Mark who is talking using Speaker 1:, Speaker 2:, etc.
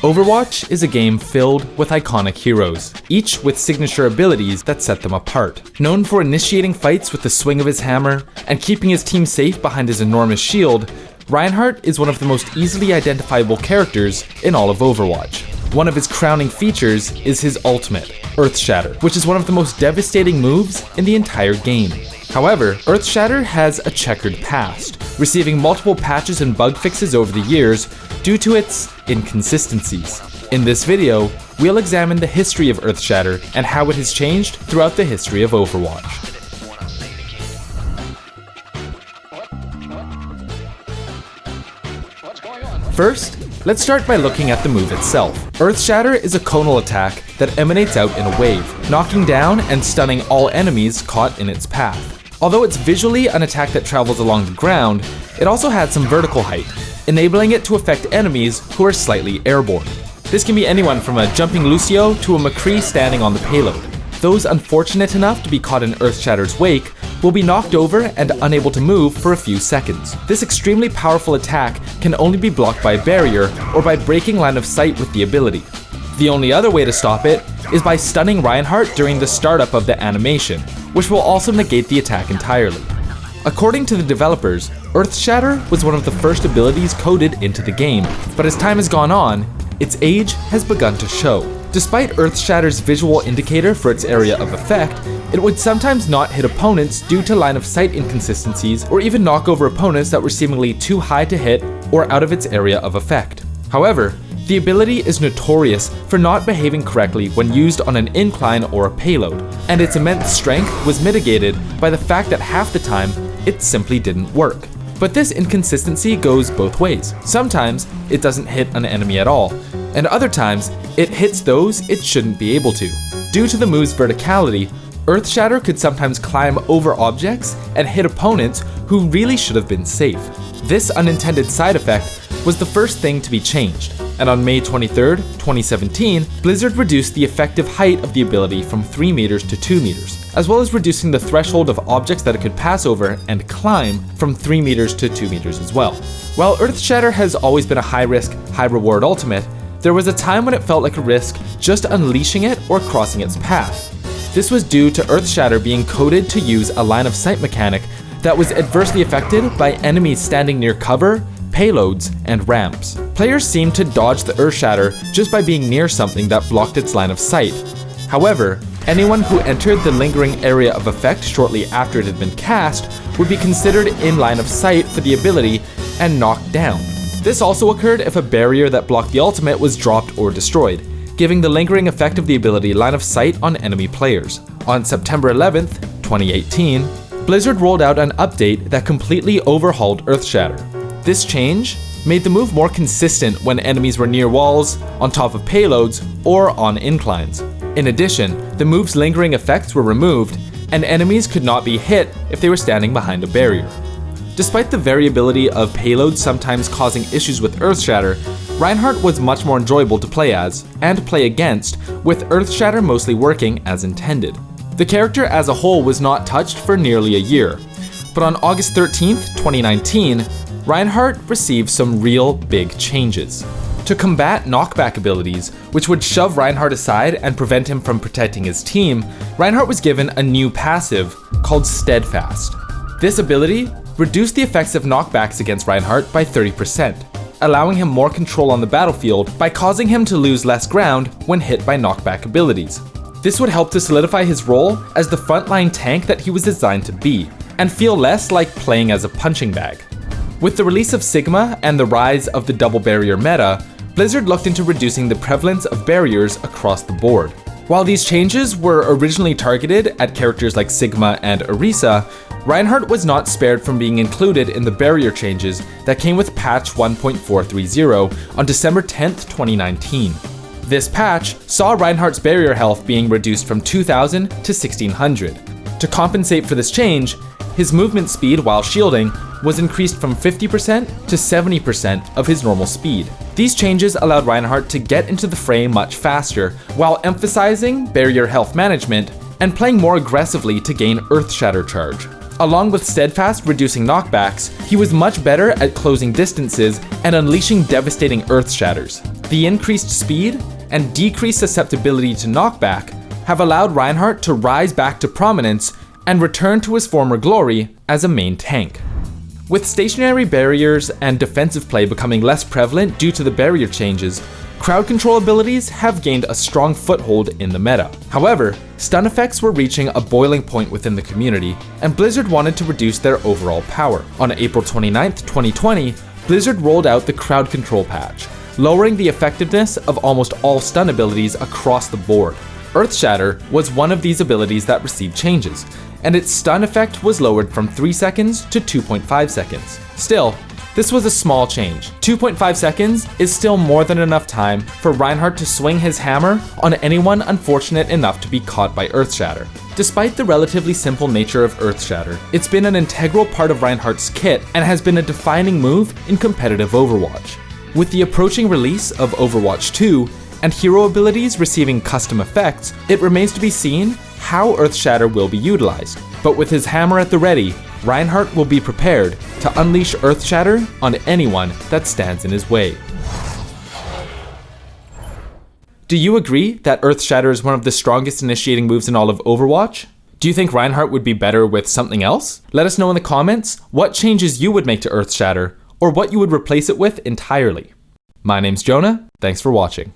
Speaker 1: Overwatch is a game filled with iconic heroes, each with signature abilities that set them apart. Known for initiating fights with the swing of his hammer and keeping his team safe behind his enormous shield, Reinhardt is one of the most easily identifiable characters in all of Overwatch. One of his crowning features is his ultimate, Earthshatter, which is one of the most devastating moves in the entire game. However, Earthshatter has a checkered past, receiving multiple patches and bug fixes over the years due to its inconsistencies. In this video, we'll examine the history of Earthshatter and how it has changed throughout the history of Overwatch. First, let's start by looking at the move itself. Earthshatter is a conal attack that emanates out in a wave, knocking down and stunning all enemies caught in its path. Although it's visually an attack that travels along the ground, it also had some vertical height, enabling it to affect enemies who are slightly airborne. This can be anyone from a jumping Lucio to a McCree standing on the payload. Those unfortunate enough to be caught in Earthshatter's wake will be knocked over and unable to move for a few seconds. This extremely powerful attack can only be blocked by a barrier or by breaking line of sight with the ability. The only other way to stop it is by stunning Reinhardt during the startup of the animation, which will also negate the attack entirely. According to the developers, Earthshatter was one of the first abilities coded into the game, but as time has gone on, its age has begun to show. Despite Earthshatter's visual indicator for its area of effect, it would sometimes not hit opponents due to line of sight inconsistencies or even knock over opponents that were seemingly too high to hit or out of its area of effect. However, the ability is notorious for not behaving correctly when used on an incline or a payload, and its immense strength was mitigated by the fact that half the time, it simply didn't work. But this inconsistency goes both ways. Sometimes, it doesn't hit an enemy at all, and other times, it hits those it shouldn't be able to. Due to the move's verticality, Earthshatter could sometimes climb over objects and hit opponents who really should have been safe. This unintended side effect was the first thing to be changed, and on May 23rd, 2017, Blizzard reduced the effective height of the ability from 3 meters to 2 meters, as well as reducing the threshold of objects that it could pass over and climb from 3 meters to 2 meters as well. While Earthshatter has always been a high-risk, high-reward ultimate, there was a time when it felt like a risk just unleashing it or crossing its path. This was due to Earthshatter being coded to use a line of sight mechanic that was adversely affected by enemies standing near cover, payloads, and ramps. Players seemed to dodge the Earthshatter just by being near something that blocked its line of sight. However, anyone who entered the lingering area of effect shortly after it had been cast would be considered in line of sight for the ability and knocked down. This also occurred if a barrier that blocked the ultimate was dropped or destroyed, giving the lingering effect of the ability line of sight on enemy players. On September 11th, 2018, Blizzard rolled out an update that completely overhauled Earthshatter. This change made the move more consistent when enemies were near walls, on top of payloads, or on inclines. In addition, the move's lingering effects were removed, and enemies could not be hit if they were standing behind a barrier. Despite the variability of payloads sometimes causing issues with Earthshatter, Reinhardt was much more enjoyable to play as, and play against, with Earthshatter mostly working as intended. The character as a whole was not touched for nearly a year, but on August 13th, 2019, Reinhardt received some real big changes. To combat knockback abilities, which would shove Reinhardt aside and prevent him from protecting his team, Reinhardt was given a new passive called Steadfast. This ability reduced the effects of knockbacks against Reinhardt by 30%, allowing him more control on the battlefield by causing him to lose less ground when hit by knockback abilities. This would help to solidify his role as the frontline tank that he was designed to be, and feel less like playing as a punching bag. With the release of Sigma and the rise of the double barrier meta, Blizzard looked into reducing the prevalence of barriers across the board. While these changes were originally targeted at characters like Sigma and Orisa, Reinhardt was not spared from being included in the barrier changes that came with patch 1.430 on December 10th, 2019. This patch saw Reinhardt's barrier health being reduced from 2,000 to 1,600. To compensate for this change, his movement speed while shielding was increased from 50% to 70% of his normal speed. These changes allowed Reinhardt to get into the fray much faster, while emphasizing barrier health management and playing more aggressively to gain Earthshatter charge. Along with Steadfast reducing knockbacks, he was much better at closing distances and unleashing devastating Earthshatters. The increased speed and decreased susceptibility to knockback have allowed Reinhardt to rise back to prominence and return to his former glory as a main tank. With stationary barriers and defensive play becoming less prevalent due to the barrier changes, crowd control abilities have gained a strong foothold in the meta. However, stun effects were reaching a boiling point within the community, and Blizzard wanted to reduce their overall power. On April 29, 2020, Blizzard rolled out the crowd control patch, lowering the effectiveness of almost all stun abilities across the board. Earthshatter was one of these abilities that received changes, and its stun effect was lowered from 3 seconds to 2.5 seconds. Still, this was a small change. 2.5 seconds is still more than enough time for Reinhardt to swing his hammer on anyone unfortunate enough to be caught by Earthshatter. Despite the relatively simple nature of Earthshatter, it's been an integral part of Reinhardt's kit and has been a defining move in competitive Overwatch. With the approaching release of Overwatch 2 and hero abilities receiving custom effects, it remains to be seen how Earthshatter will be utilized. But with his hammer at the ready, Reinhardt will be prepared to unleash Earthshatter on anyone that stands in his way. Do you agree that Earthshatter is one of the strongest initiating moves in all of Overwatch? Do you think Reinhardt would be better with something else? Let us know in the comments what changes you would make to Earthshatter, or what you would replace it with entirely. My name's Jonah, thanks for watching.